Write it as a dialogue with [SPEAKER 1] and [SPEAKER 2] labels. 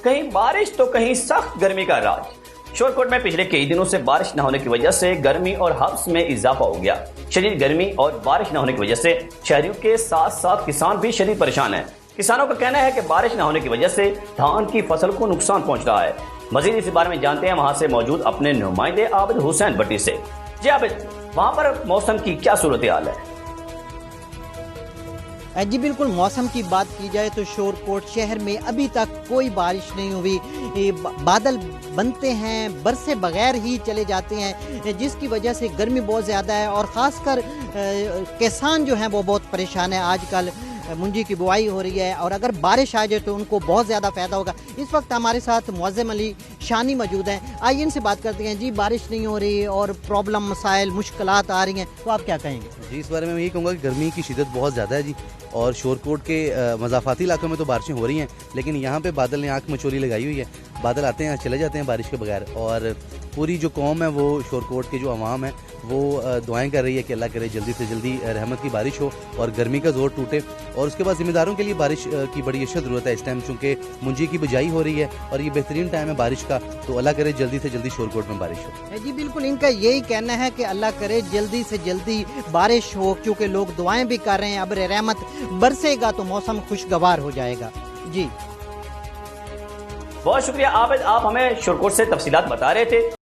[SPEAKER 1] کہیں بارش تو کہیں سخت گرمی کا راج۔ شورکوٹ میں پچھلے کئی دنوں سے بارش نہ ہونے کی وجہ سے گرمی اور حبس میں اضافہ ہو گیا۔ شدید گرمی اور بارش نہ ہونے کی وجہ سے شہریوں کے ساتھ ساتھ کسان بھی شدید پریشان ہیں۔ کسانوں کا کہنا ہے کہ بارش نہ ہونے کی وجہ سے دھان کی فصل کو نقصان پہنچ رہا ہے۔ مزید اس بارے میں جانتے ہیں وہاں سے موجود اپنے نمائندے عابد حسین بٹی سے۔ جی عابد، وہاں پر موسم کی کیا صورتحال ہے؟
[SPEAKER 2] جی بالکل، موسم کی بات کی جائے تو شورکوٹ شہر میں ابھی تک کوئی بارش نہیں ہوئی۔ بادل بنتے ہیں، برسے بغیر ہی چلے جاتے ہیں، جس کی وجہ سے گرمی بہت زیادہ ہے اور خاص کر کسان جو ہیں وہ بہت پریشان ہیں۔ آج کل منجی کی بوائی ہو رہی ہے اور اگر بارش آ جائے تو ان کو بہت زیادہ فائدہ ہوگا۔ اس وقت ہمارے ساتھ معظم علی شانی موجود ہیں، آئیے ان سے بات کرتے ہیں۔ جی بارش نہیں ہو رہی اور پرابلم، مسائل، مشکلات آ رہی ہیں، تو آپ کیا کہیں گے؟
[SPEAKER 3] جی اس بارے میں یہی کہوں گا کہ گرمی کی شدت بہت زیادہ ہے جی، اور شورکوٹ کے مضافاتی علاقوں میں تو بارشیں ہو رہی ہیں، لیکن یہاں پہ بادل نے آنکھ مچولی لگائی ہوئی ہے۔ بادل آتے ہیں چلے جاتے ہیں بارش کے بغیر، اور پوری جو قوم ہے وہ شورکوٹ کے جو عوام ہے وہ دعائیں کر رہی ہے کہ اللہ کرے جلدی سے جلدی رحمت کی بارش ہو اور گرمی کا زور ٹوٹے۔ اور اس کے بعد ذمہ داروں کے لیے بارش کی بڑی اشد ضرورت ہے اس ٹائم، چونکہ منجی کی بجائی ہو رہی ہے اور یہ بہترین ٹائم ہے بارش کا، تو اللہ کرے جلدی سے جلدی شورکوٹ میں بارش ہو۔
[SPEAKER 2] جی بالکل، ان کا یہی کہنا ہے کہ اللہ کرے جلدی سے جلدی بارش ہو، کیونکہ لوگ دعائیں بھی کر رہے ہیں، ابر رحمت برسے گا تو موسم خوشگوار ہو جائے گا۔ جی
[SPEAKER 1] بہت شکریہ عابد، آپ ہمیں شورکوٹ سے تفصیلات بتا رہے تھے۔